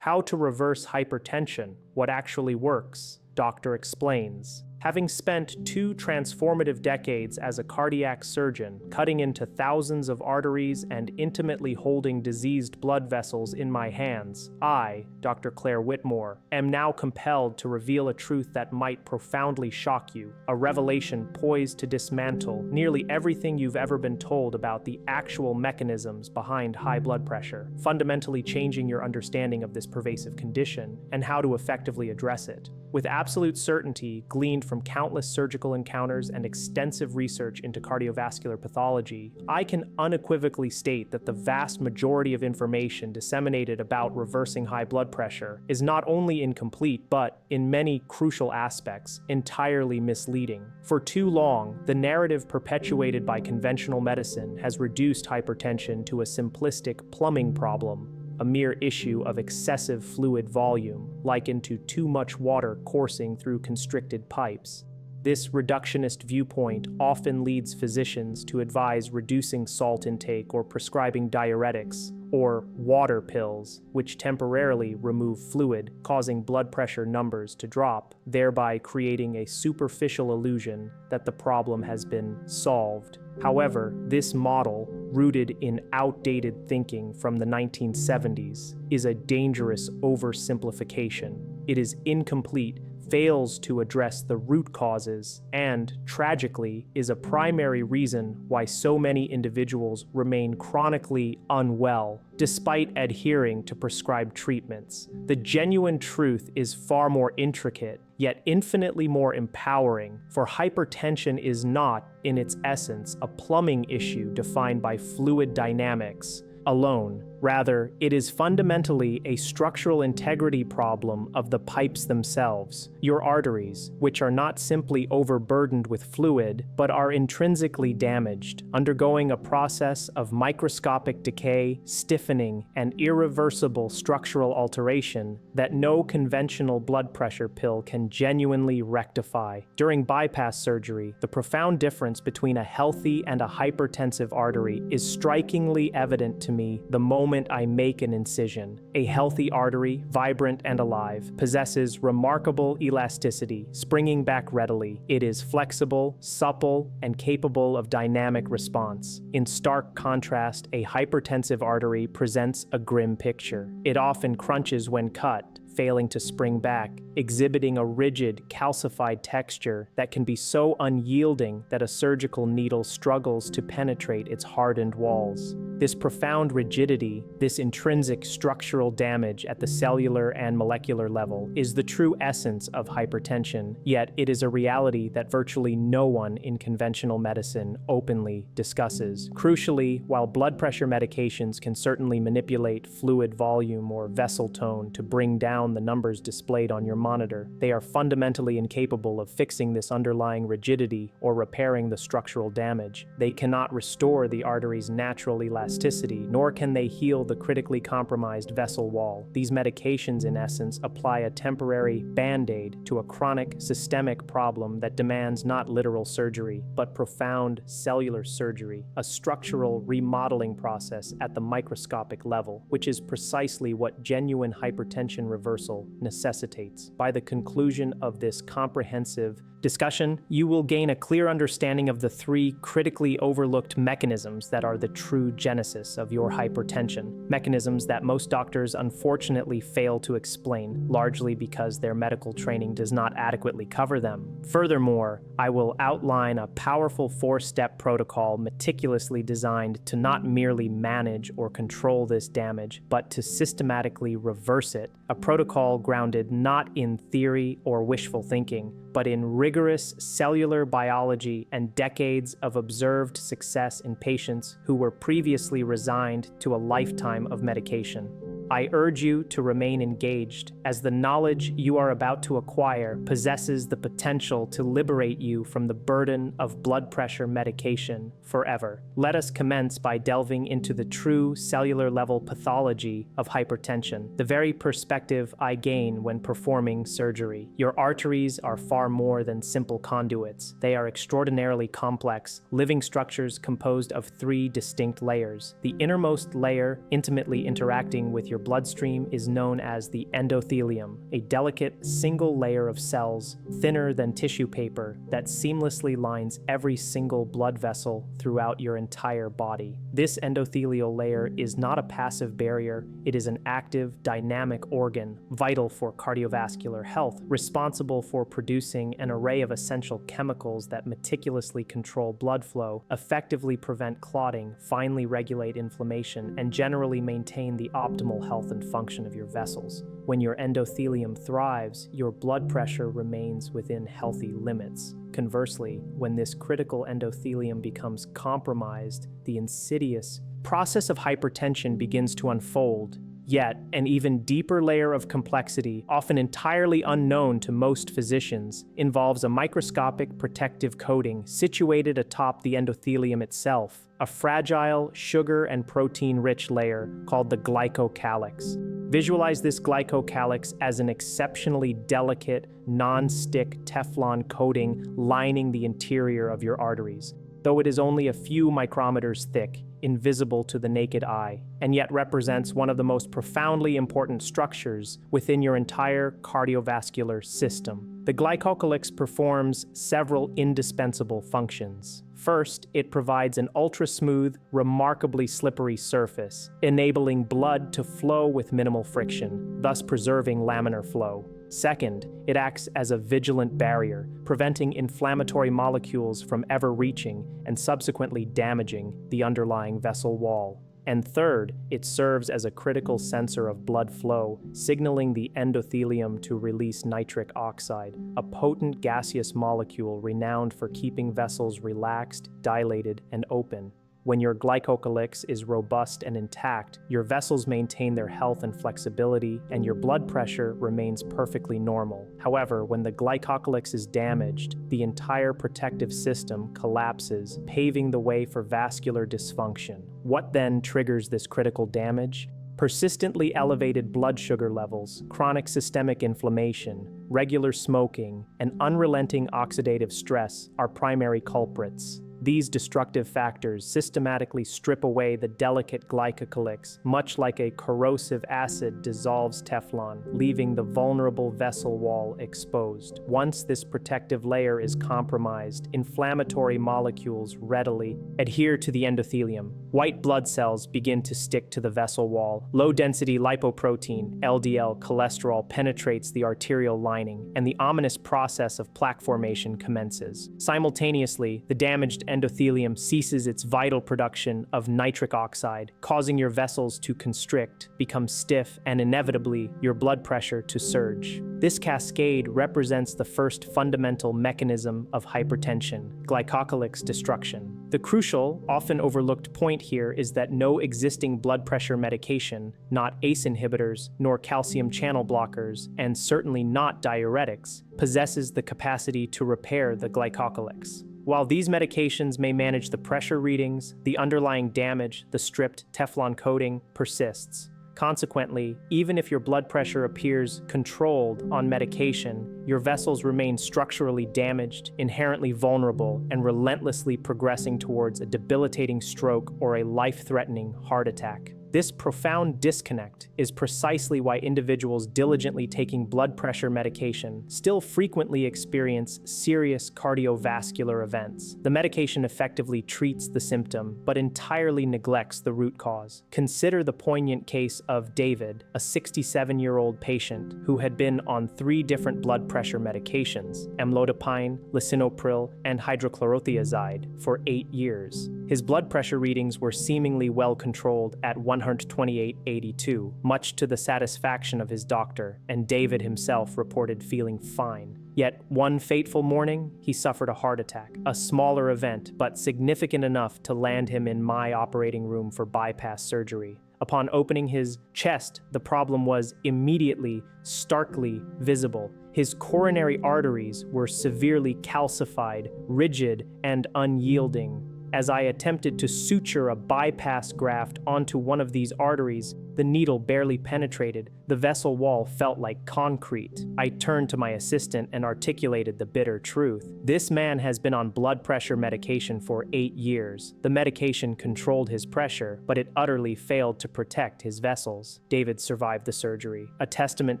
How to reverse hypertension, what actually works, doctor explains. Having spent 2 transformative decades as a cardiac surgeon, cutting into thousands of arteries and intimately holding diseased blood vessels in my hands, I, Dr. Claire Whitmore, am now compelled to reveal a truth that might profoundly shock you, a revelation poised to dismantle nearly everything you've ever been told about the actual mechanisms behind high blood pressure, fundamentally changing your understanding of this pervasive condition and how to effectively address it. With absolute certainty gleaned from countless surgical encounters and extensive research into cardiovascular pathology, I can unequivocally state that the vast majority of information disseminated about reversing high blood pressure is not only incomplete, but, in many crucial aspects, entirely misleading. For too long, the narrative perpetuated by conventional medicine has reduced hypertension to a simplistic plumbing problem, a mere issue of excessive fluid volume, likened to too much water coursing through constricted pipes. This reductionist viewpoint often leads physicians to advise reducing salt intake or prescribing diuretics, or water pills, which temporarily remove fluid, causing blood pressure numbers to drop, thereby creating a superficial illusion that the problem has been solved. However, this model, rooted in outdated thinking from the 1970s, is a dangerous oversimplification. It is incomplete, fails to address the root causes, and, tragically, is a primary reason why so many individuals remain chronically unwell despite adhering to prescribed treatments. The genuine truth is far more intricate, yet infinitely more empowering, for hypertension is not, in its essence, a plumbing issue defined by fluid dynamics alone. Rather, it is fundamentally a structural integrity problem of the pipes themselves, your arteries, which are not simply overburdened with fluid, but are intrinsically damaged, undergoing a process of microscopic decay, stiffening, and irreversible structural alteration that no conventional blood pressure pill can genuinely rectify. During bypass surgery, the profound difference between a healthy and a hypertensive artery is strikingly evident to me the moment I make an incision. A healthy artery, vibrant and alive, possesses remarkable elasticity, springing back readily. It is flexible, supple, and capable of dynamic response. In stark contrast, a hypertensive artery presents a grim picture. It often crunches when cut, failing to spring back, exhibiting a rigid, calcified texture that can be so unyielding that a surgical needle struggles to penetrate its hardened walls. This profound rigidity, this intrinsic structural damage at the cellular and molecular level, is the true essence of hypertension, yet it is a reality that virtually no one in conventional medicine openly discusses. Crucially, while blood pressure medications can certainly manipulate fluid volume or vessel tone to bring down the numbers displayed on your monitor, they are fundamentally incapable of fixing this underlying rigidity or repairing the structural damage. They cannot restore the artery's natural elasticity, nor can they heal the critically compromised vessel wall. These medications, in essence, apply a temporary band-aid to a chronic, systemic problem that demands not literal surgery, but profound cellular surgery, a structural remodeling process at the microscopic level, which is precisely what genuine hypertension reversal necessitates. By the conclusion of this comprehensive discussion, you will gain a clear understanding of the 3 critically overlooked mechanisms that are the true genesis of your hypertension, mechanisms that most doctors unfortunately fail to explain, largely because their medical training does not adequately cover them. Furthermore, I will outline a powerful 4-step protocol meticulously designed to not merely manage or control this damage, but to systematically reverse it, a protocol grounded not in theory or wishful thinking, but in rigorous cellular biology and decades of observed success in patients who were previously resigned to a lifetime of medication. I urge you to remain engaged, as the knowledge you are about to acquire possesses the potential to liberate you from the burden of blood pressure medication forever. Let us commence by delving into the true cellular-level pathology of hypertension, the very perspective I gain when performing surgery. Your arteries are far more than simple conduits. They are extraordinarily complex, living structures composed of 3 distinct layers. The innermost layer, intimately interacting with your your bloodstream is known as the endothelium, a delicate single layer of cells, thinner than tissue paper, that seamlessly lines every single blood vessel throughout your entire body. This endothelial layer is not a passive barrier, it is an active, dynamic organ, vital for cardiovascular health, responsible for producing an array of essential chemicals that meticulously control blood flow, effectively prevent clotting, finely regulate inflammation, and generally maintain the optimal health and function of your vessels. When your endothelium thrives, your blood pressure remains within healthy limits. Conversely, when this critical endothelium becomes compromised, the insidious process of hypertension begins to unfold. Yet, an even deeper layer of complexity, often entirely unknown to most physicians, involves a microscopic protective coating situated atop the endothelium itself, a fragile, sugar and protein-rich layer called the glycocalyx. Visualize this glycocalyx as an exceptionally delicate, non-stick Teflon coating lining the interior of your arteries. Though it is only a few micrometers thick, invisible to the naked eye, and yet represents one of the most profoundly important structures within your entire cardiovascular system. The glycocalyx performs several indispensable functions. First, it provides an ultra-smooth, remarkably slippery surface, enabling blood to flow with minimal friction, thus preserving laminar flow. Second, it acts as a vigilant barrier, preventing inflammatory molecules from ever reaching and subsequently damaging the underlying vessel wall. And third, it serves as a critical sensor of blood flow, signaling the endothelium to release nitric oxide, a potent gaseous molecule renowned for keeping vessels relaxed, dilated, and open. When your glycocalyx is robust and intact, your vessels maintain their health and flexibility, and your blood pressure remains perfectly normal. However, when the glycocalyx is damaged, the entire protective system collapses, paving the way for vascular dysfunction. What then triggers this critical damage? Persistently elevated blood sugar levels, chronic systemic inflammation, regular smoking, and unrelenting oxidative stress are primary culprits. These destructive factors systematically strip away the delicate glycocalyx, much like a corrosive acid dissolves Teflon, leaving the vulnerable vessel wall exposed. Once this protective layer is compromised, inflammatory molecules readily adhere to the endothelium. White blood cells begin to stick to the vessel wall. Low-density lipoprotein, LDL cholesterol, penetrates the arterial lining, and the ominous process of plaque formation commences. Simultaneously, the damaged endothelium ceases its vital production of nitric oxide, causing your vessels to constrict, become stiff, and inevitably, your blood pressure to surge. This cascade represents the first fundamental mechanism of hypertension, glycocalyx destruction. The crucial, often overlooked point here is that no existing blood pressure medication, not ACE inhibitors, nor calcium channel blockers, and certainly not diuretics, possesses the capacity to repair the glycocalyx. While these medications may manage the pressure readings, the underlying damage, the stripped Teflon coating, persists. Consequently, even if your blood pressure appears controlled on medication, your vessels remain structurally damaged, inherently vulnerable, and relentlessly progressing towards a debilitating stroke or a life-threatening heart attack. This profound disconnect is precisely why individuals diligently taking blood pressure medication still frequently experience serious cardiovascular events. The medication effectively treats the symptom, but entirely neglects the root cause. Consider the poignant case of David, a 67-year-old patient who had been on 3 different blood pressure medications, amlodipine, lisinopril, and hydrochlorothiazide, for 8 years. His blood pressure readings were seemingly well controlled at 128/82, much to the satisfaction of his doctor, and David himself reported feeling fine. Yet one fateful morning, he suffered a heart attack, a smaller event, but significant enough to land him in my operating room for bypass surgery. Upon opening his chest, the problem was immediately, starkly visible. His coronary arteries were severely calcified, rigid, and unyielding. As I attempted to suture a bypass graft onto one of these arteries, The needle barely penetrated. The vessel wall felt like concrete. I turned to my assistant and articulated the bitter truth. This man has been on blood pressure medication for 8 years. The medication controlled his pressure, but it utterly failed to protect his vessels. David survived the surgery, a testament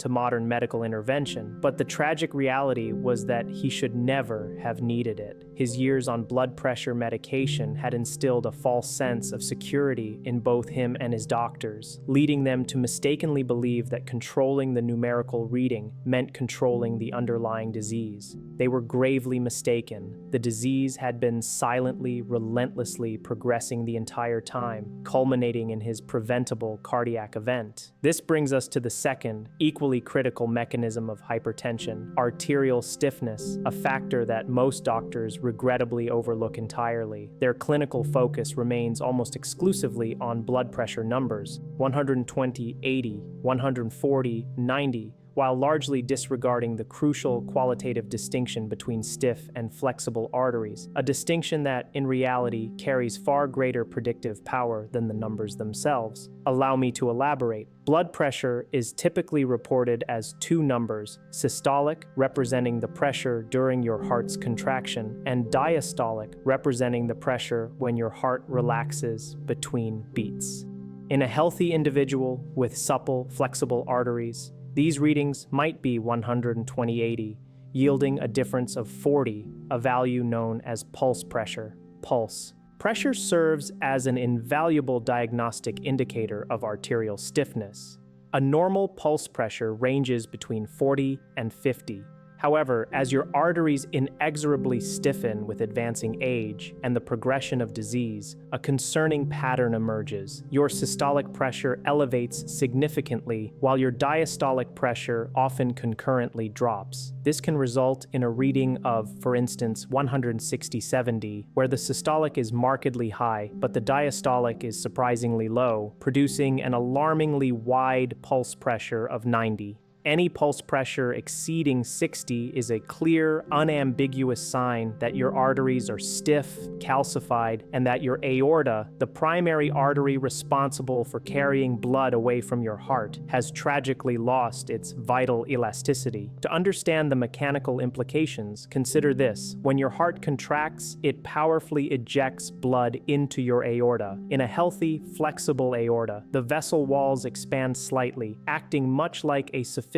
to modern medical intervention, but the tragic reality was that he should never have needed it. His years on blood pressure medication had instilled a false sense of security in both him and his doctors, leading them to mistakenly believe that controlling the numerical reading meant controlling the underlying disease. They were gravely mistaken. The disease had been silently, relentlessly progressing the entire time, culminating in his preventable cardiac event. This brings us to the second, equally critical mechanism of hypertension: arterial stiffness, a factor that most doctors regrettably overlook entirely. Their clinical focus remains almost exclusively on blood pressure numbers: 120, 80, 140, 90, while largely disregarding the crucial qualitative distinction between stiff and flexible arteries, a distinction that, in reality, carries far greater predictive power than the numbers themselves. Allow me to elaborate. Blood pressure is typically reported as two numbers: systolic, representing the pressure during your heart's contraction, and diastolic, representing the pressure when your heart relaxes between beats. In a healthy individual with supple, flexible arteries, these readings might be 120/80, yielding a difference of 40, a value known as pulse pressure. Pulse. Pressure serves as an invaluable diagnostic indicator of arterial stiffness. A normal pulse pressure ranges between 40 and 50. However, as your arteries inexorably stiffen with advancing age and the progression of disease, a concerning pattern emerges. Your systolic pressure elevates significantly, while your diastolic pressure often concurrently drops. This can result in a reading of, for instance, 160/70, where the systolic is markedly high, but the diastolic is surprisingly low, producing an alarmingly wide pulse pressure of 90. Any pulse pressure exceeding 60 is a clear, unambiguous sign that your arteries are stiff, calcified, and that your aorta, the primary artery responsible for carrying blood away from your heart, has tragically lost its vital elasticity. To understand the mechanical implications, consider this. When your heart contracts, it powerfully ejects blood into your aorta. In a healthy, flexible aorta, the vessel walls expand slightly, acting much like a sophisticated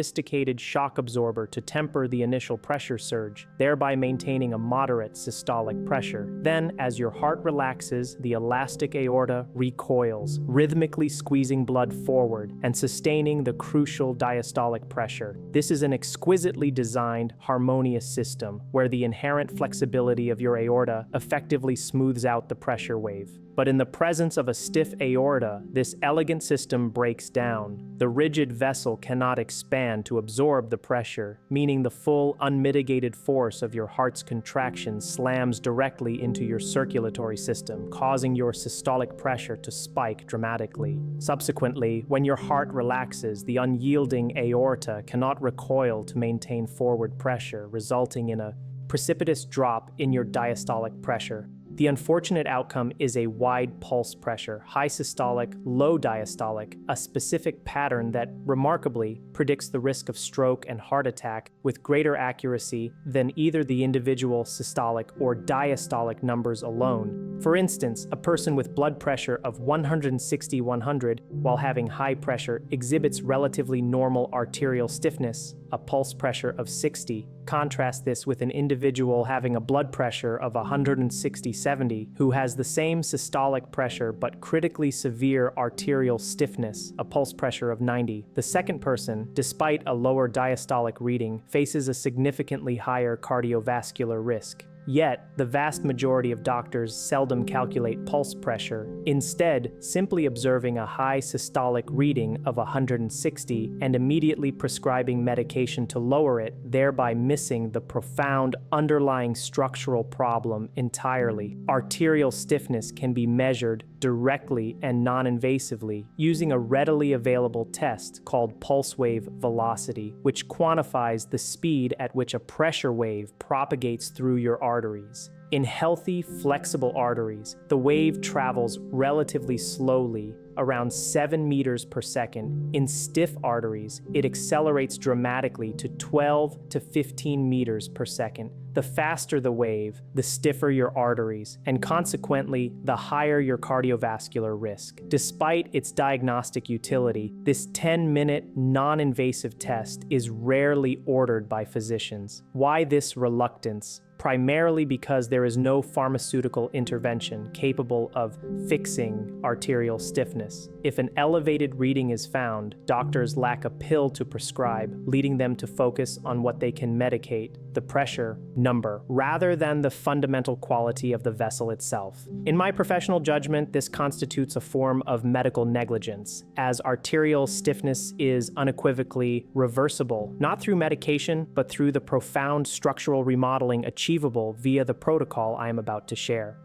shock absorber to temper the initial pressure surge, thereby maintaining a moderate systolic pressure. Then, as your heart relaxes, the elastic aorta recoils, rhythmically squeezing blood forward and sustaining the crucial diastolic pressure. This is an exquisitely designed, harmonious system where the inherent flexibility of your aorta effectively smooths out the pressure wave. But in the presence of a stiff aorta, this elegant system breaks down. The rigid vessel cannot expand to absorb the pressure, meaning the full, unmitigated force of your heart's contraction slams directly into your circulatory system, causing your systolic pressure to spike dramatically. Subsequently, when your heart relaxes, the unyielding aorta cannot recoil to maintain forward pressure, resulting in a precipitous drop in your diastolic pressure. The unfortunate outcome is a wide pulse pressure, high systolic, low diastolic, a specific pattern that, remarkably, predicts the risk of stroke and heart attack with greater accuracy than either the individual systolic or diastolic numbers alone. For instance, a person with blood pressure of 160/100 while having high pressure exhibits relatively normal arterial stiffness, a pulse pressure of 60. Contrast this with an individual having a blood pressure of 160/70 who has the same systolic pressure but critically severe arterial stiffness, a pulse pressure of 90. The second person, despite a lower diastolic reading, faces a significantly higher cardiovascular risk. Yet, the vast majority of doctors seldom calculate pulse pressure, instead simply observing a high systolic reading of 160 and immediately prescribing medication to lower it, thereby missing the profound underlying structural problem entirely. Arterial stiffness can be measured directly and non-invasively using a readily available test called pulse wave velocity, which quantifies the speed at which a pressure wave propagates through your arteries. In healthy, flexible arteries, the wave travels relatively slowly, around 7 meters per second. In stiff arteries, it accelerates dramatically to 12 to 15 meters per second. The faster the wave, the stiffer your arteries, and consequently, the higher your cardiovascular risk. Despite its diagnostic utility, this 10-minute non-invasive test is rarely ordered by physicians. Why this reluctance? Primarily because there is no pharmaceutical intervention capable of fixing arterial stiffness. If an elevated reading is found, doctors lack a pill to prescribe, leading them to focus on what they can medicate, the pressure number, rather than the fundamental quality of the vessel itself. In my professional judgment, this constitutes a form of medical negligence, as arterial stiffness is unequivocally reversible, not through medication, but through the profound structural remodeling achievable via the protocol I am about to share.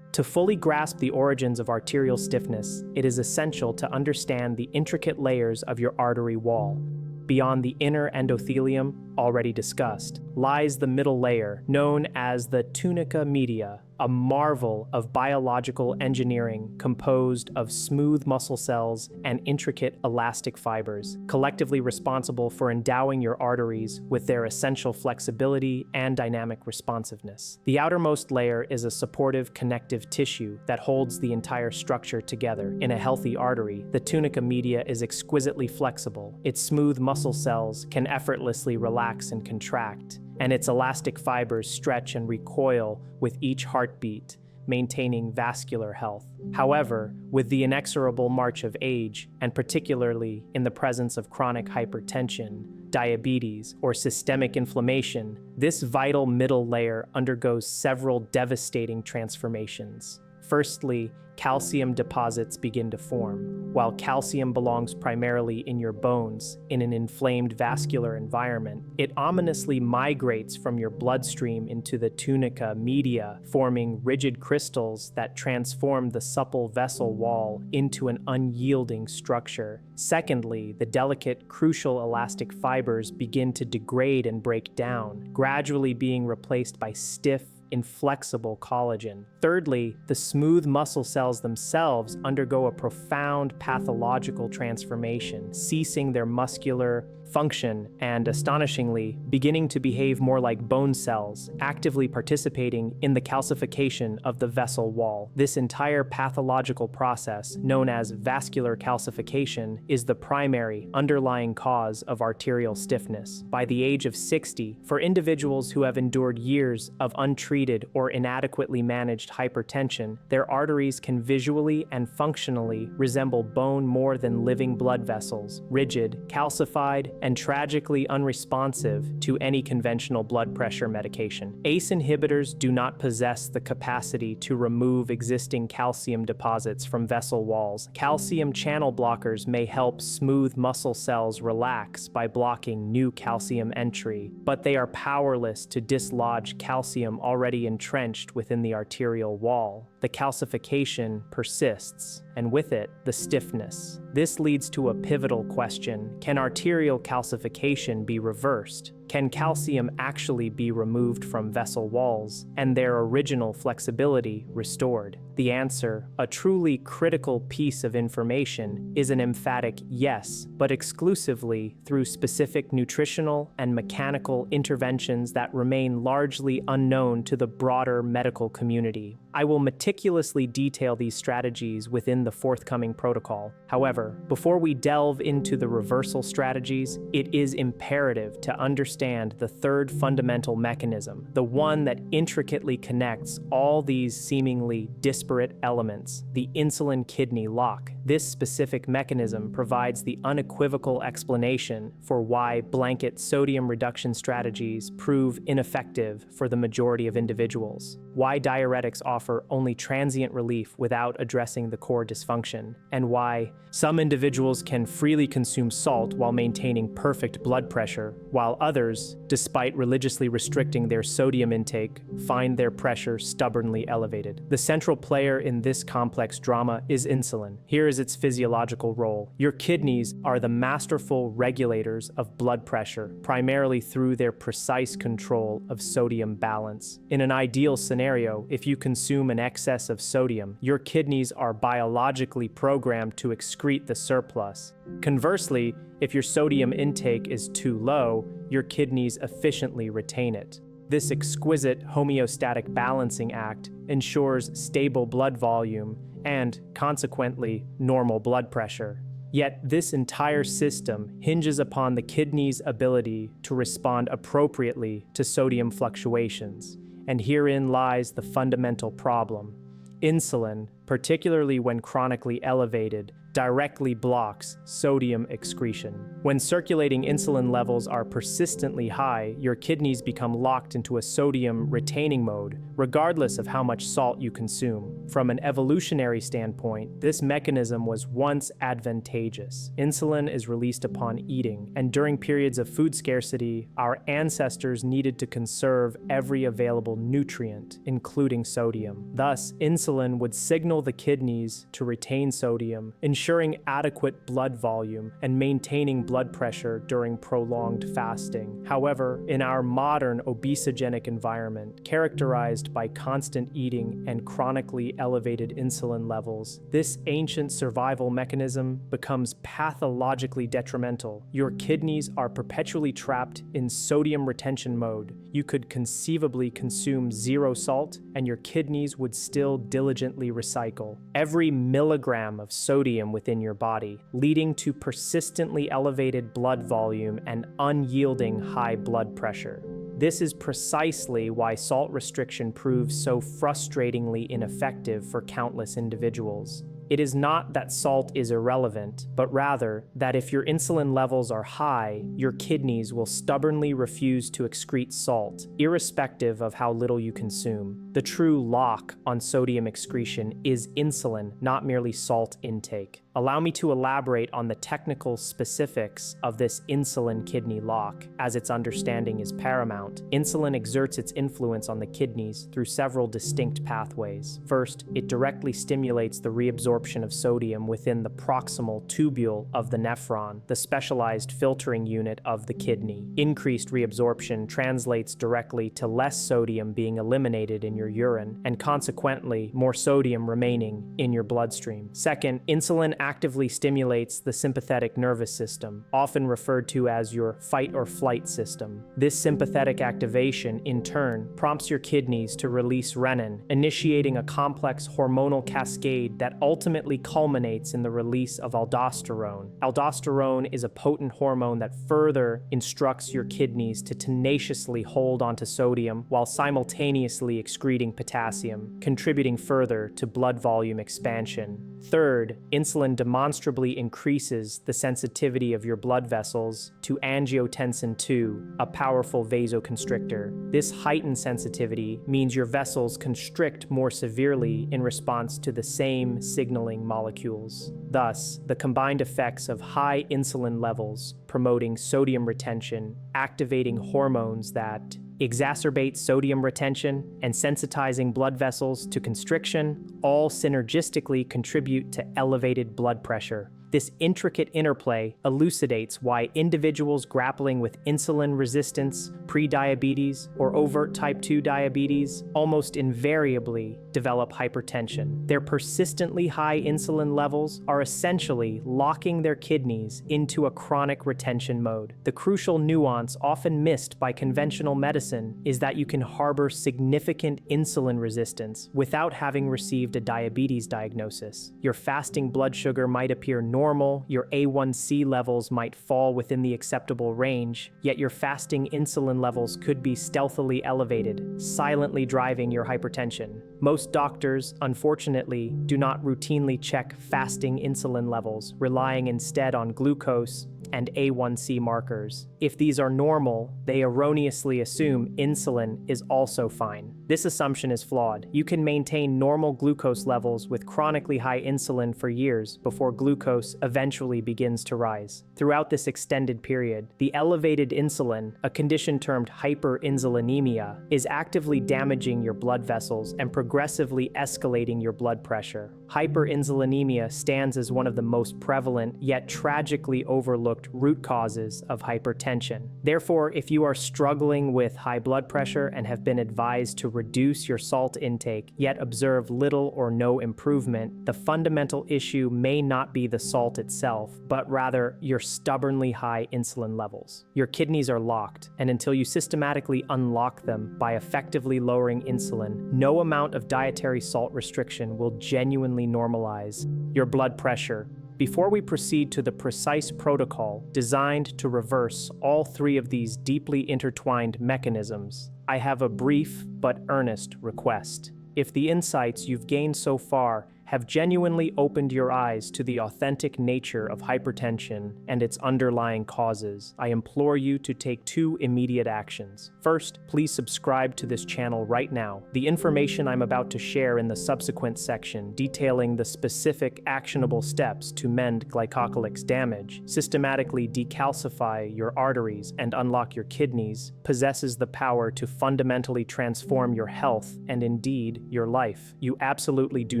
To fully grasp the origins of arterial stiffness, it is essential to understand the intricate layers of your artery wall. Beyond the inner endothelium, already discussed, lies the middle layer, known as the tunica media, a marvel of biological engineering composed of smooth muscle cells and intricate elastic fibers, collectively responsible for endowing your arteries with their essential flexibility and dynamic responsiveness. The outermost layer is a supportive connective tissue that holds the entire structure together. In a healthy artery, the tunica media is exquisitely flexible. Its smooth muscle cells can effortlessly relax and contract, and its elastic fibers stretch and recoil with each heartbeat, maintaining vascular health. However, with the inexorable march of age, and particularly in the presence of chronic hypertension, diabetes, or systemic inflammation, this vital middle layer undergoes several devastating transformations. Firstly, calcium deposits begin to form. While calcium belongs primarily in your bones, in an inflamed vascular environment, it ominously migrates from your bloodstream into the tunica media, forming rigid crystals that transform the supple vessel wall into an unyielding structure. Secondly, the delicate, crucial elastic fibers begin to degrade and break down, gradually being replaced by stiff, inflexible collagen. Thirdly, the smooth muscle cells themselves undergo a profound pathological transformation, ceasing their muscular function and, astonishingly, beginning to behave more like bone cells, actively participating in the calcification of the vessel wall. This entire pathological process, known as vascular calcification, is the primary underlying cause of arterial stiffness. By the age of 60, for individuals who have endured years of untreated or inadequately managed hypertension, their arteries can visually and functionally resemble bone more than living blood vessels, rigid, calcified, and tragically unresponsive to any conventional blood pressure medication. ACE inhibitors do not possess the capacity to remove existing calcium deposits from vessel walls. Calcium channel blockers may help smooth muscle cells relax by blocking new calcium entry, but they are powerless to dislodge calcium already entrenched within the arterial wall. The calcification persists, and with it, the stiffness. This leads to a pivotal question: can arterial calcification be reversed? Can calcium actually be removed from vessel walls and their original flexibility restored? The answer, a truly critical piece of information, is an emphatic yes, but exclusively through specific nutritional and mechanical interventions that remain largely unknown to the broader medical community. I will meticulously detail these strategies within the forthcoming protocol. However, before we delve into the reversal strategies, it is imperative to understand the third fundamental mechanism, the one that intricately connects all these seemingly disparate elements, the insulin-kidney lock. This specific mechanism provides the unequivocal explanation for why blanket sodium reduction strategies prove ineffective for the majority of individuals, why diuretics offer only transient relief without addressing the core dysfunction, and why some individuals can freely consume salt while maintaining perfect blood pressure, while others, despite religiously restricting their sodium intake, find their pressure stubbornly elevated. The central player in this complex drama is insulin. Here is its physiological role. Your kidneys are the masterful regulators of blood pressure, primarily through their precise control of sodium balance. In an ideal scenario, if you consume an excess of sodium, your kidneys are biologically programmed to excrete the surplus. Conversely, if your sodium intake is too low, your kidneys efficiently retain it. This exquisite homeostatic balancing act ensures stable blood volume and, consequently, normal blood pressure. Yet this entire system hinges upon the kidney's ability to respond appropriately to sodium fluctuations, and herein lies the fundamental problem. Insulin, particularly when chronically elevated, directly blocks sodium excretion. When circulating insulin levels are persistently high, your kidneys become locked into a sodium retaining mode, regardless of how much salt you consume. From an evolutionary standpoint, this mechanism was once advantageous. Insulin is released upon eating, and during periods of food scarcity, our ancestors needed to conserve every available nutrient, including sodium. Thus, insulin would signal the kidneys to retain sodium, ensuring adequate blood volume and maintaining blood pressure during prolonged fasting. However, in our modern obesogenic environment, characterized by constant eating and chronically elevated insulin levels, this ancient survival mechanism becomes pathologically detrimental. Your kidneys are perpetually trapped in sodium retention mode. You could conceivably consume 0 salt, and your kidneys would still diligently recycle every milligram of sodium within your body, leading to persistently elevated blood volume and unyielding high blood pressure. This is precisely why salt restriction proves so frustratingly ineffective for countless individuals. It is not that salt is irrelevant, but rather that if your insulin levels are high, your kidneys will stubbornly refuse to excrete salt, irrespective of how little you consume. The true lock on sodium excretion is insulin, not merely salt intake. Allow me to elaborate on the technical specifics of this insulin kidney lock, as its understanding is paramount. Insulin exerts its influence on the kidneys through several distinct pathways. First, it directly stimulates the reabsorption of sodium within the proximal tubule of the nephron, the specialized filtering unit of the kidney. Increased reabsorption translates directly to less sodium being eliminated in your urine, and consequently, more sodium remaining in your bloodstream. Second, insulin actively stimulates the sympathetic nervous system, often referred to as your fight or flight system. This sympathetic activation, in turn, prompts your kidneys to release renin, initiating a complex hormonal cascade that ultimately culminates in the release of aldosterone. Aldosterone is a potent hormone that further instructs your kidneys to tenaciously hold onto sodium while simultaneously excreting potassium, contributing further to blood volume expansion. Third, insulin demonstrably increases the sensitivity of your blood vessels to angiotensin II, a powerful vasoconstrictor. This heightened sensitivity means your vessels constrict more severely in response to the same signaling molecules. Thus, the combined effects of high insulin levels promoting sodium retention, activating hormones that exacerbate sodium retention, and sensitizing blood vessels to constriction all synergistically contribute to elevated blood pressure. This intricate interplay elucidates why individuals grappling with insulin resistance, prediabetes, or overt type 2 diabetes almost invariably develop hypertension. Their persistently high insulin levels are essentially locking their kidneys into a chronic retention mode. The crucial nuance often missed by conventional medicine is that you can harbor significant insulin resistance without having received a diabetes diagnosis. Your fasting blood sugar might appear normal, your A1C levels might fall within the acceptable range, yet your fasting insulin levels could be stealthily elevated, silently driving your hypertension. Most doctors, unfortunately, do not routinely check fasting insulin levels, relying instead on glucose, and A1C markers. If these are normal, they erroneously assume insulin is also fine. This assumption is flawed. You can maintain normal glucose levels with chronically high insulin for years before glucose eventually begins to rise. Throughout this extended period, the elevated insulin, a condition termed hyperinsulinemia, is actively damaging your blood vessels and progressively escalating your blood pressure. Hyperinsulinemia stands as one of the most prevalent yet tragically overlooked root causes of hypertension. Therefore, if you are struggling with high blood pressure and have been advised to reduce your salt intake, yet observe little or no improvement, the fundamental issue may not be the salt itself, but rather your stubbornly high insulin levels. Your kidneys are locked, and until you systematically unlock them by effectively lowering insulin, no amount of dietary salt restriction will genuinely normalize your blood pressure. Before we proceed to the precise protocol designed to reverse all three of these deeply intertwined mechanisms, I have a brief but earnest request. If the insights you've gained so far have genuinely opened your eyes to the authentic nature of hypertension and its underlying causes, I implore you to take two immediate actions. First, please subscribe to this channel right now. The information I'm about to share in the subsequent section, detailing the specific actionable steps to mend glycocalyx damage, systematically decalcify your arteries, and unlock your kidneys, possesses the power to fundamentally transform your health and indeed your life. You absolutely do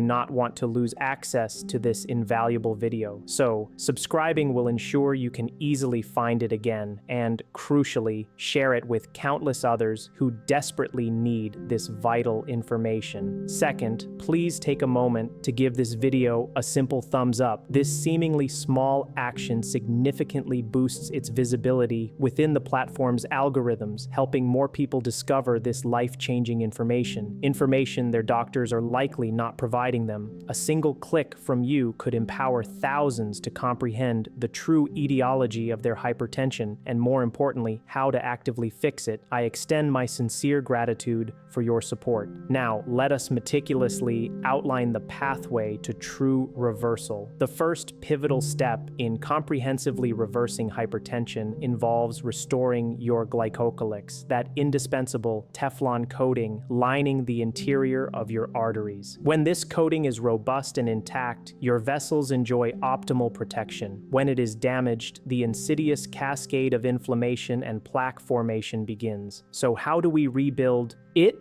not want to lose access to this invaluable video, so subscribing will ensure you can easily find it again and, crucially, share it with countless others who desperately need this vital information. Second, please take a moment to give this video a simple thumbs up. This seemingly small action significantly boosts its visibility within the platform's algorithms, helping more people discover this life-changing information their doctors are likely not providing them. A single click from you could empower thousands to comprehend the true etiology of their hypertension and, more importantly, how to actively fix it. I extend my sincere gratitude for your support. Now, let us meticulously outline the pathway to true reversal. The first pivotal step in comprehensively reversing hypertension involves restoring your glycocalyx, that indispensable Teflon coating lining the interior of your arteries. When this coating is robust and intact, your vessels enjoy optimal protection. When it is damaged, the insidious cascade of inflammation and plaque formation begins. So how do we rebuild it?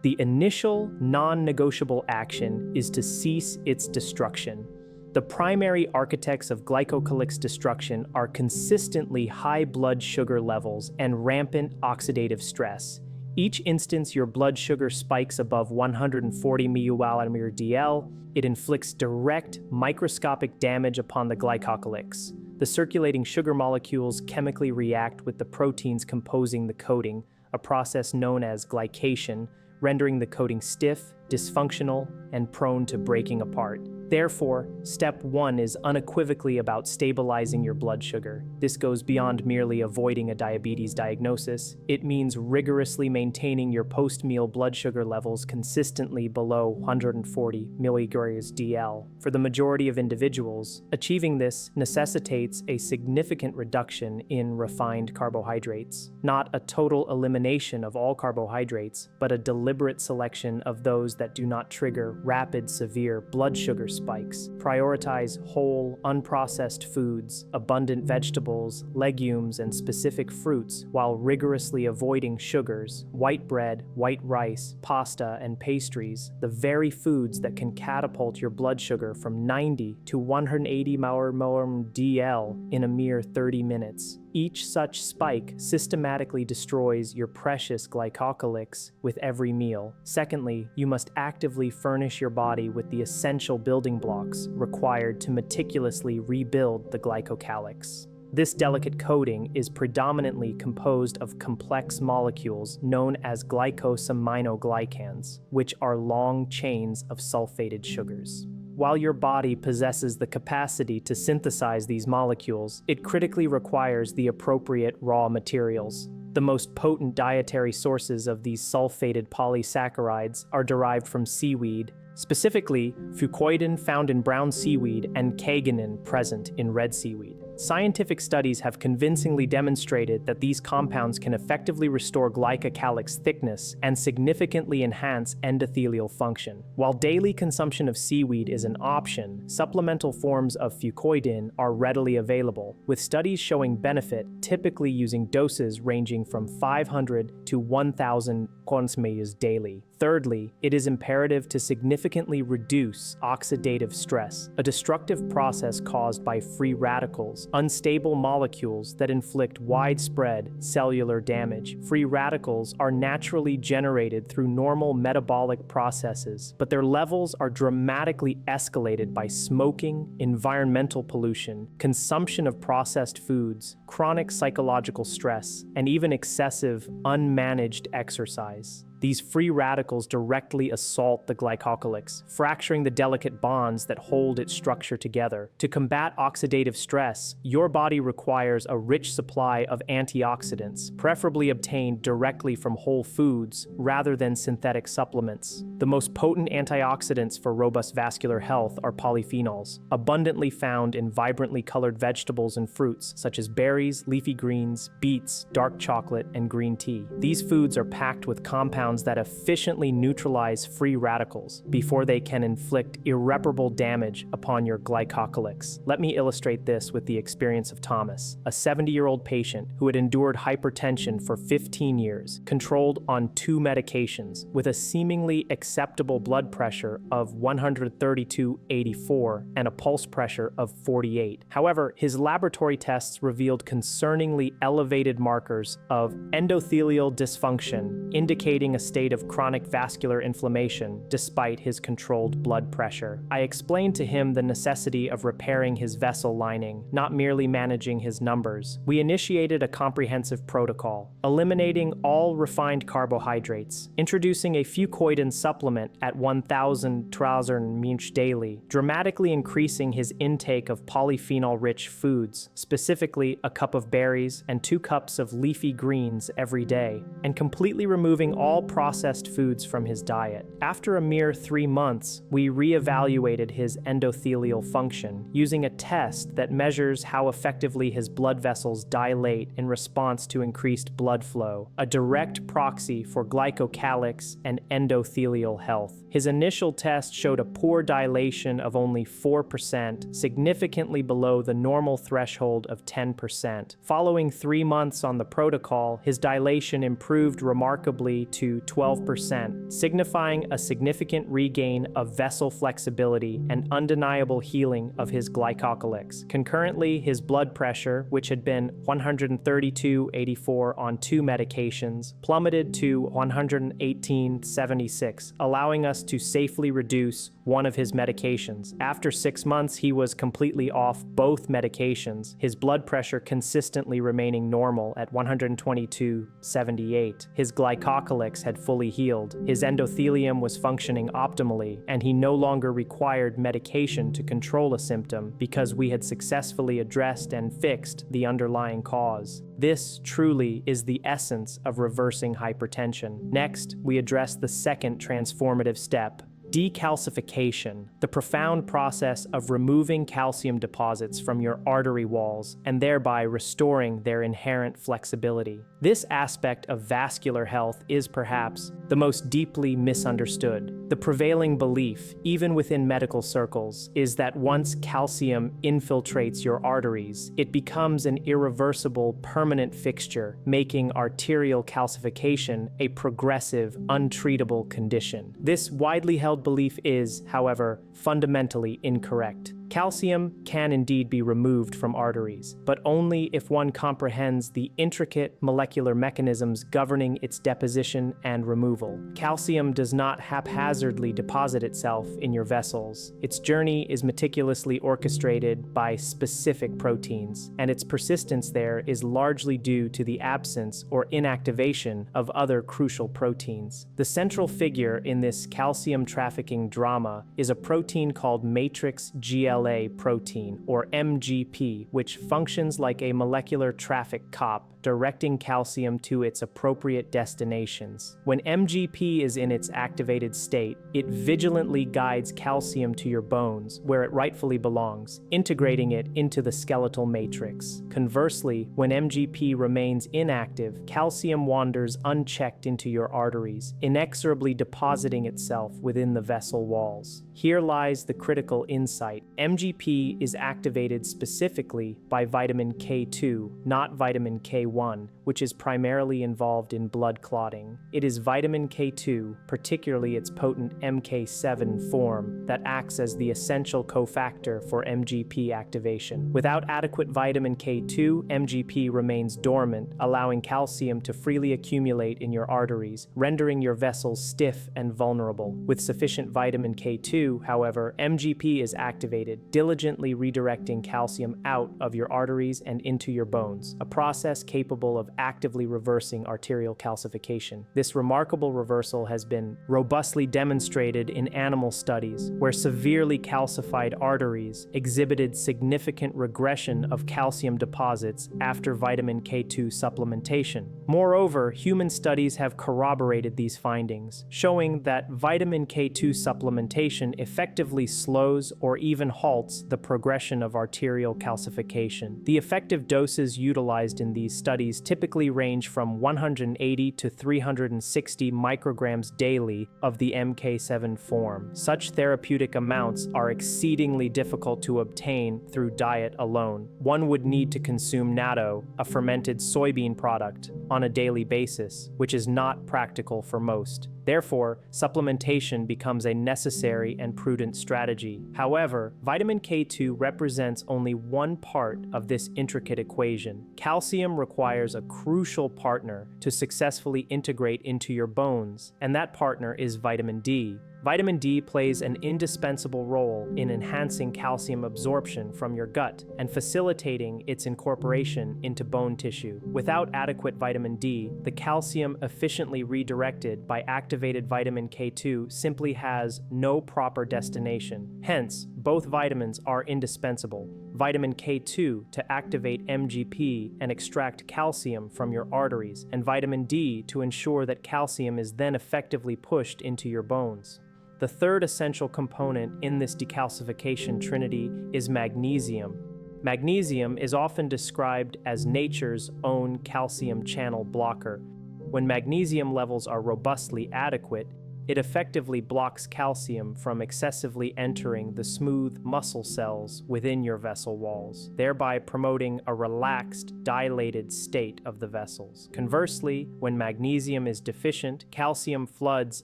The initial, non-negotiable action is to cease its destruction. The primary architects of glycocalyx destruction are consistently high blood sugar levels and rampant oxidative stress. Each instance your blood sugar spikes above 140 μU/dL, it inflicts direct microscopic damage upon the glycocalyx. The circulating sugar molecules chemically react with the proteins composing the coating, a process known as glycation, rendering the coating stiff, dysfunctional, and prone to breaking apart. Therefore, step 1 is unequivocally about stabilizing your blood sugar. This goes beyond merely avoiding a diabetes diagnosis. It means rigorously maintaining your post-meal blood sugar levels consistently below 140 mg/dL. For the majority of individuals, achieving this necessitates a significant reduction in refined carbohydrates. Not a total elimination of all carbohydrates, but a deliberate selection of those that do not trigger rapid, severe blood sugar spikes. Prioritize whole, unprocessed foods, abundant vegetables, legumes, and specific fruits, while rigorously avoiding sugars, white bread, white rice, pasta, and pastries, the very foods that can catapult your blood sugar from 90 to 180 μmol/dL in a mere 30 minutes. Each such spike systematically destroys your precious glycocalyx with every meal. Secondly, you must actively furnish your body with the essential building blocks required to meticulously rebuild the glycocalyx. This delicate coating is predominantly composed of complex molecules known as glycosaminoglycans, which are long chains of sulfated sugars. While your body possesses the capacity to synthesize these molecules, it critically requires the appropriate raw materials. The most potent dietary sources of these sulfated polysaccharides are derived from seaweed, specifically fucoidan found in brown seaweed and cagenin present in red seaweed. Scientific studies have convincingly demonstrated that these compounds can effectively restore glycocalyx thickness and significantly enhance endothelial function. While daily consumption of seaweed is an option, supplemental forms of fucoidin are readily available, with studies showing benefit typically using doses ranging from 500 to 1,000 consumers daily. Thirdly, it is imperative to significantly reduce oxidative stress, a destructive process caused by free radicals, unstable molecules that inflict widespread cellular damage. Free radicals are naturally generated through normal metabolic processes, but their levels are dramatically escalated by smoking, environmental pollution, consumption of processed foods, chronic psychological stress, and even excessive, unmanaged exercise. These free radicals directly assault the glycocalyx, fracturing the delicate bonds that hold its structure together. To combat oxidative stress, your body requires a rich supply of antioxidants, preferably obtained directly from whole foods rather than synthetic supplements. The most potent antioxidants for robust vascular health are polyphenols, abundantly found in vibrantly colored vegetables and fruits such as berries, leafy greens, beets, dark chocolate, and green tea. These foods are packed with compounds that efficiently neutralize free radicals before they can inflict irreparable damage upon your glycocalyx. Let me illustrate this with the experience of Thomas, a 70-year-old patient who had endured hypertension for 15 years, controlled on 2 medications, with a seemingly acceptable blood pressure of 132/84 and a pulse pressure of 48. However, his laboratory tests revealed concerningly elevated markers of endothelial dysfunction, indicating a state of chronic vascular inflammation despite his controlled blood pressure. I explained to him the necessity of repairing his vessel lining, not merely managing his numbers. We initiated a comprehensive protocol, eliminating all refined carbohydrates, introducing a fucoidin supplement at 1,000 mg daily, dramatically increasing his intake of polyphenol-rich foods, specifically a cup of berries and 2 cups of leafy greens every day, and completely removing all processed foods from his diet. After a mere 3 months, we re-evaluated his endothelial function using a test that measures how effectively his blood vessels dilate in response to increased blood flow, a direct proxy for glycocalyx and endothelial health. His initial test showed a poor dilation of only 4%, significantly below the normal threshold of 10%. Following 3 months on the protocol, his dilation improved remarkably to 12%, signifying a significant regain of vessel flexibility and undeniable healing of his glycocalyx. Concurrently, his blood pressure, which had been 132/84 on 2 medications, plummeted to 118/76, allowing us to safely reduce one of his medications. After 6 months, he was completely off both medications, his blood pressure consistently remaining normal at 122/78. His glycocalyx had fully healed, his endothelium was functioning optimally, and he no longer required medication to control a symptom because we had successfully addressed and fixed the underlying cause. This truly is the essence of reversing hypertension. Next, we address the second transformative step: decalcification, the profound process of removing calcium deposits from your artery walls and thereby restoring their inherent flexibility. This aspect of vascular health is perhaps the most deeply misunderstood. The prevailing belief, even within medical circles, is that once calcium infiltrates your arteries, it becomes an irreversible, permanent fixture, making arterial calcification a progressive, untreatable condition. This widely held belief is, however, fundamentally incorrect. Calcium can indeed be removed from arteries, but only if one comprehends the intricate molecular mechanisms governing its deposition and removal. Calcium does not haphazardly deposit itself in your vessels. Its journey is meticulously orchestrated by specific proteins, and its persistence there is largely due to the absence or inactivation of other crucial proteins. The central figure in this calcium trafficking drama is a protein called matrix GLA protein, or MGP, which functions like a molecular traffic cop, directing calcium to its appropriate destinations. When MGP is in its activated state, it vigilantly guides calcium to your bones, where it rightfully belongs, integrating it into the skeletal matrix. Conversely, when MGP remains inactive, calcium wanders unchecked into your arteries, inexorably depositing itself within the vessel walls. Here lies the critical insight. MGP is activated specifically by vitamin K2, not vitamin K1, which is primarily involved in blood clotting. It is vitamin K2, particularly its potent MK7 form, that acts as the essential cofactor for MGP activation. Without adequate vitamin K2, MGP remains dormant, allowing calcium to freely accumulate in your arteries, rendering your vessels stiff and vulnerable. With sufficient vitamin K2, however, MGP is activated, diligently redirecting calcium out of your arteries and into your bones, a process capable of actively reversing arterial calcification. This remarkable reversal has been robustly demonstrated in animal studies, where severely calcified arteries exhibited significant regression of calcium deposits after vitamin K2 supplementation. Moreover, human studies have corroborated these findings, showing that vitamin K2 supplementation effectively slows or even halts the progression of arterial calcification. The effective doses utilized in these studies typically range from 180 to 360 micrograms daily of the MK7 form. Such therapeutic amounts are exceedingly difficult to obtain through diet alone. One would need to consume natto, a fermented soybean product, on a daily basis, which is not practical for most. Therefore, supplementation becomes a necessary and prudent strategy. However, vitamin K2 represents only one part of this intricate equation. Calcium requires a crucial partner to successfully integrate into your bones, and that partner is vitamin D. Vitamin D plays an indispensable role in enhancing calcium absorption from your gut and facilitating its incorporation into bone tissue. Without adequate vitamin D, the calcium efficiently redirected by activated vitamin K2 simply has no proper destination. Hence, both vitamins are indispensable. Vitamin K2 to activate MGP and extract calcium from your arteries, and vitamin D to ensure that calcium is then effectively pushed into your bones. The third essential component in this decalcification trinity is magnesium. Magnesium is often described as nature's own calcium channel blocker. When magnesium levels are robustly adequate, it effectively blocks calcium from excessively entering the smooth muscle cells within your vessel walls, thereby promoting a relaxed, dilated state of the vessels. Conversely, when magnesium is deficient, calcium floods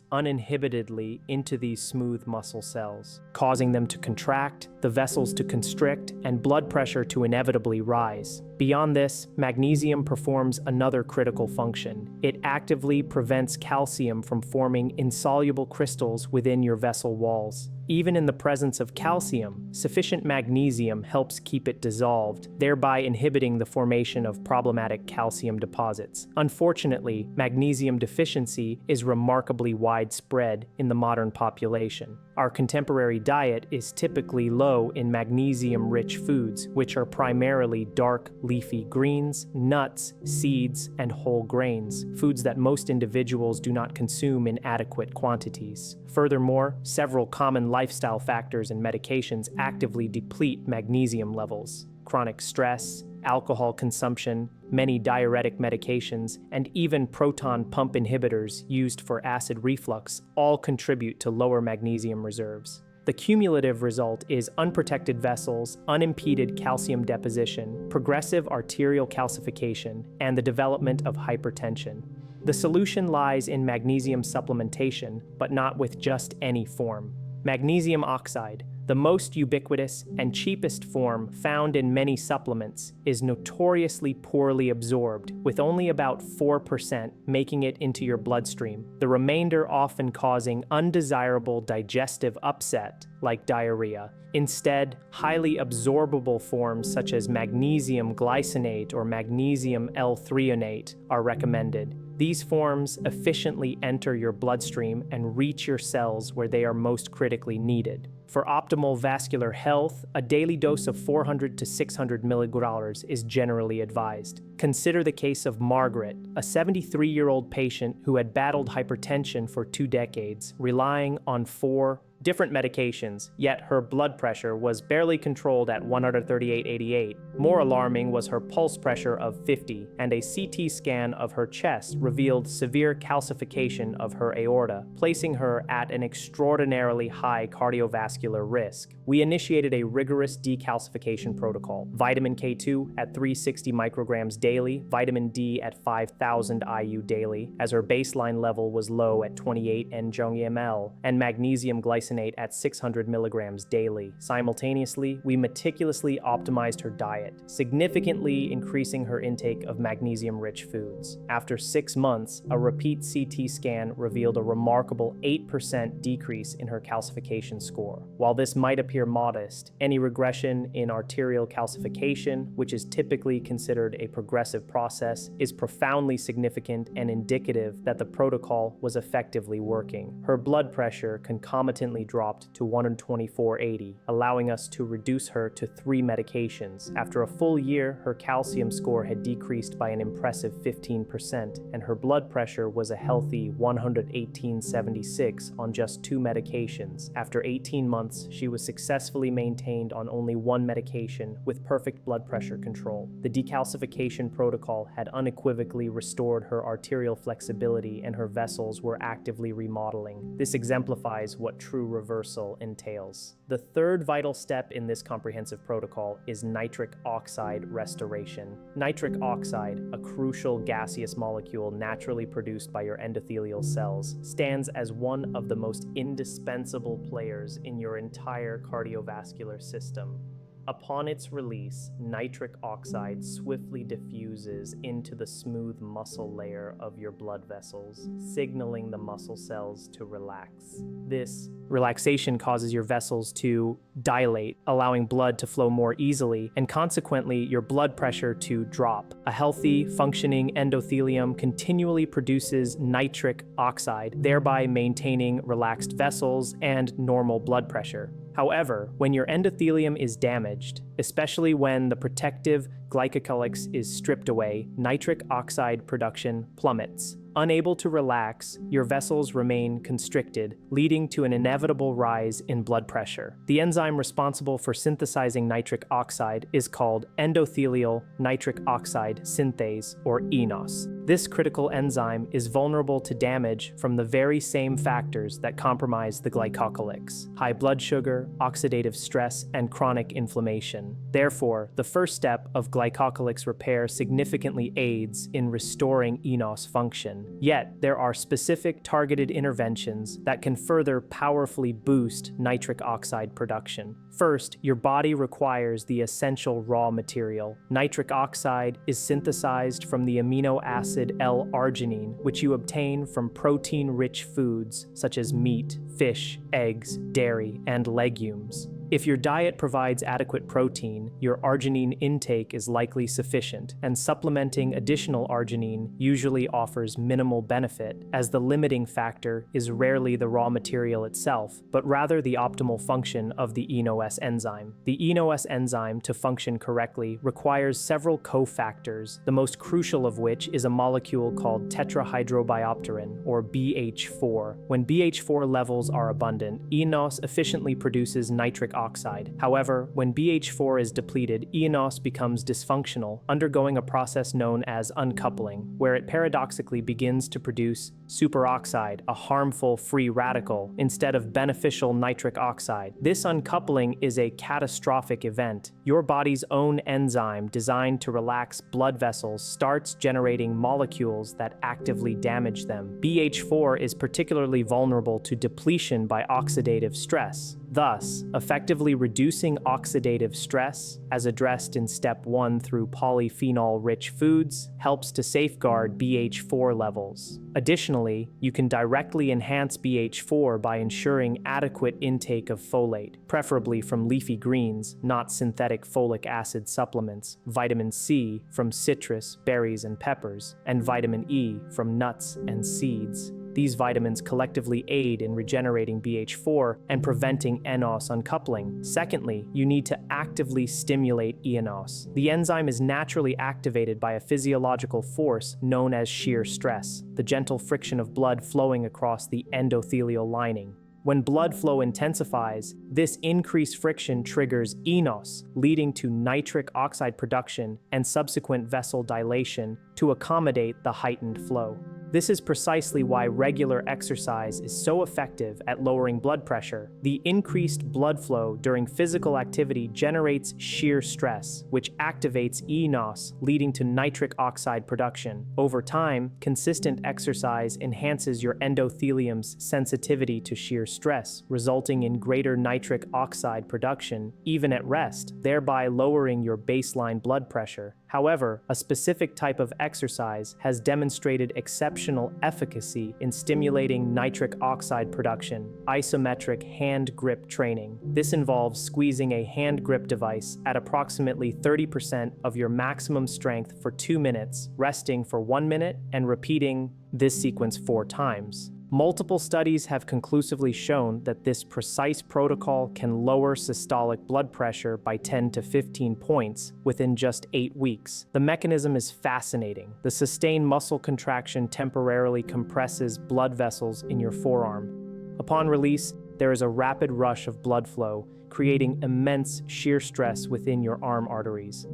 uninhibitedly into these smooth muscle cells, causing them to contract, the vessels to constrict, and blood pressure to inevitably rise. Beyond this, magnesium performs another critical function. It actively prevents calcium from forming insoluble crystals within your vessel walls. Even in the presence of calcium, sufficient magnesium helps keep it dissolved, thereby inhibiting the formation of problematic calcium deposits. Unfortunately, magnesium deficiency is remarkably widespread in the modern population. Our contemporary diet is typically low in magnesium-rich foods, which are primarily dark, leafy greens, nuts, seeds, and whole grains, foods that most individuals do not consume in adequate quantities. Furthermore, several common lifestyle factors and medications actively deplete magnesium levels. Chronic stress, alcohol consumption, many diuretic medications, and even proton pump inhibitors used for acid reflux all contribute to lower magnesium reserves. The cumulative result is unprotected vessels, unimpeded calcium deposition, progressive arterial calcification, and the development of hypertension. The solution lies in magnesium supplementation, but not with just any form. Magnesium oxide, the most ubiquitous and cheapest form found in many supplements, is notoriously poorly absorbed, with only about 4% making it into your bloodstream, the remainder often causing undesirable digestive upset like diarrhea. Instead, highly absorbable forms such as magnesium glycinate or magnesium L-threonate are recommended. These forms efficiently enter your bloodstream and reach your cells where they are most critically needed. For optimal vascular health, a daily dose of 400 to 600 milligrams is generally advised. Consider the case of Margaret, a 73-year-old patient who had battled hypertension for 2 decades, relying on 4 different medications, yet her blood pressure was barely controlled at 138/88. More alarming was her pulse pressure of 50, and a CT scan of her chest revealed severe calcification of her aorta, placing her at an extraordinarily high cardiovascular risk. We initiated a rigorous decalcification protocol: vitamin K2 at 360 micrograms daily, vitamin D at 5,000 IU daily, as her baseline level was low at 28 ng/ml, and magnesium glycinate at 600 milligrams daily. Simultaneously, we meticulously optimized her diet, significantly increasing her intake of magnesium-rich foods. After 6 months, a repeat CT scan revealed a remarkable 8% decrease in her calcification score. While this might appear modest, any regression in arterial calcification, which is typically considered a progressive process, is profoundly significant and indicative that the protocol was effectively working. Her blood pressure concomitantly dropped to 124/80, allowing us to reduce her to 3 medications. After a full year, her calcium score had decreased by an impressive 15%, and her blood pressure was a healthy 118/76 on just 2 medications. After 18 months, she was successfully maintained on only 1 medication with perfect blood pressure control. The decalcification protocol had unequivocally restored her arterial flexibility, and her vessels were actively remodeling. This exemplifies what true reversal entails. The third vital step in this comprehensive protocol is nitric oxide restoration. Nitric oxide, a crucial gaseous molecule naturally produced by your endothelial cells, stands as one of the most indispensable players in your entire cardiovascular system. Upon its release, nitric oxide swiftly diffuses into the smooth muscle layer of your blood vessels, signaling the muscle cells to relax. This relaxation causes your vessels to dilate, allowing blood to flow more easily, and consequently your blood pressure to drop. A healthy, functioning endothelium continually produces nitric oxide, thereby maintaining relaxed vessels and normal blood pressure. However, when your endothelium is damaged, especially when the protective glycocalyx is stripped away, nitric oxide production plummets. Unable to relax, your vessels remain constricted, leading to an inevitable rise in blood pressure. The enzyme responsible for synthesizing nitric oxide is called endothelial nitric oxide synthase, or eNOS. This critical enzyme is vulnerable to damage from the very same factors that compromise the glycocalyx: high blood sugar, oxidative stress, and chronic inflammation. Therefore, the first step of glycocalyx repair significantly aids in restoring eNOS function. Yet, there are specific targeted interventions that can further powerfully boost nitric oxide production. First, your body requires the essential raw material. Nitric oxide is synthesized from the amino acid L-arginine, which you obtain from protein-rich foods such as meat, fish, eggs, dairy, and legumes. If your diet provides adequate protein, your arginine intake is likely sufficient, and supplementing additional arginine usually offers minimal benefit, as the limiting factor is rarely the raw material itself, but rather the optimal function of the eNOS enzyme. The eNOS enzyme, to function correctly, requires several cofactors, the most crucial of which is a molecule called tetrahydrobiopterin, or BH4. When BH4 levels are abundant, eNOS efficiently produces nitric oxide. However, when BH4 is depleted, eNOS becomes dysfunctional, undergoing a process known as uncoupling, where it paradoxically begins to produce superoxide, a harmful free radical, instead of beneficial nitric oxide. This uncoupling is a catastrophic event. Your body's own enzyme designed to relax blood vessels starts generating molecules that actively damage them. BH4 is particularly vulnerable to depletion by oxidative stress. Thus, effectively reducing oxidative stress, as addressed in Step 1 through polyphenol-rich foods, helps to safeguard BH4 levels. Additionally, you can directly enhance BH4 by ensuring adequate intake of folate, preferably from leafy greens, not synthetic folic acid supplements, vitamin C from citrus, berries, and peppers, and vitamin E from nuts and seeds. These vitamins collectively aid in regenerating BH4 and preventing eNOS uncoupling. Secondly, you need to actively stimulate eNOS. The enzyme is naturally activated by a physiological force known as shear stress, the gentle friction of blood flowing across the endothelial lining. When blood flow intensifies, this increased friction triggers eNOS, leading to nitric oxide production and subsequent vessel dilation to accommodate the heightened flow. This is precisely why regular exercise is so effective at lowering blood pressure. The increased blood flow during physical activity generates shear stress, which activates eNOS, leading to nitric oxide production. Over time, consistent exercise enhances your endothelium's sensitivity to shear stress, resulting in greater nitric oxide production, even at rest, thereby lowering your baseline blood pressure. However, a specific type of exercise has demonstrated exceptional efficacy in stimulating nitric oxide production: isometric hand grip training. This involves squeezing a hand grip device at approximately 30% of your maximum strength for 2 minutes, resting for 1 minute, and repeating this sequence 4 times. Multiple studies have conclusively shown that this precise protocol can lower systolic blood pressure by 10 to 15 points within just 8 weeks. The mechanism is fascinating. The sustained muscle contraction temporarily compresses blood vessels in your forearm. Upon release, there is a rapid rush of blood flow, creating immense shear stress within your arm arteries.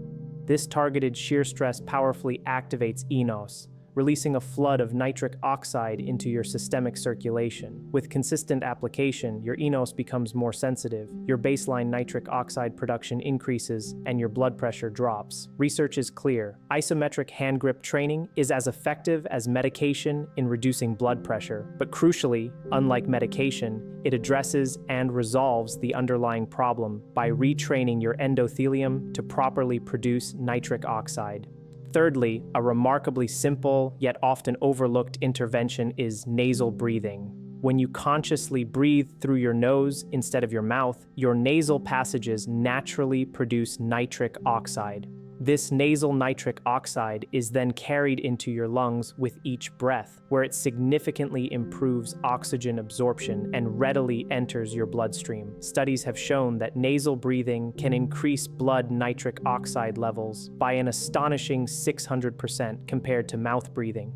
This targeted shear stress powerfully activates eNOS, releasing a flood of nitric oxide into your systemic circulation. With consistent application, your eNOS becomes more sensitive, your baseline nitric oxide production increases, and your blood pressure drops. Research is clear. Isometric hand grip training is as effective as medication in reducing blood pressure, but crucially, unlike medication, it addresses and resolves the underlying problem by retraining your endothelium to properly produce nitric oxide. Thirdly, a remarkably simple yet often overlooked intervention is nasal breathing. When you consciously breathe through your nose instead of your mouth, your nasal passages naturally produce nitric oxide. This nasal nitric oxide is then carried into your lungs with each breath, where it significantly improves oxygen absorption and readily enters your bloodstream. Studies have shown that nasal breathing can increase blood nitric oxide levels by an astonishing 600% compared to mouth breathing.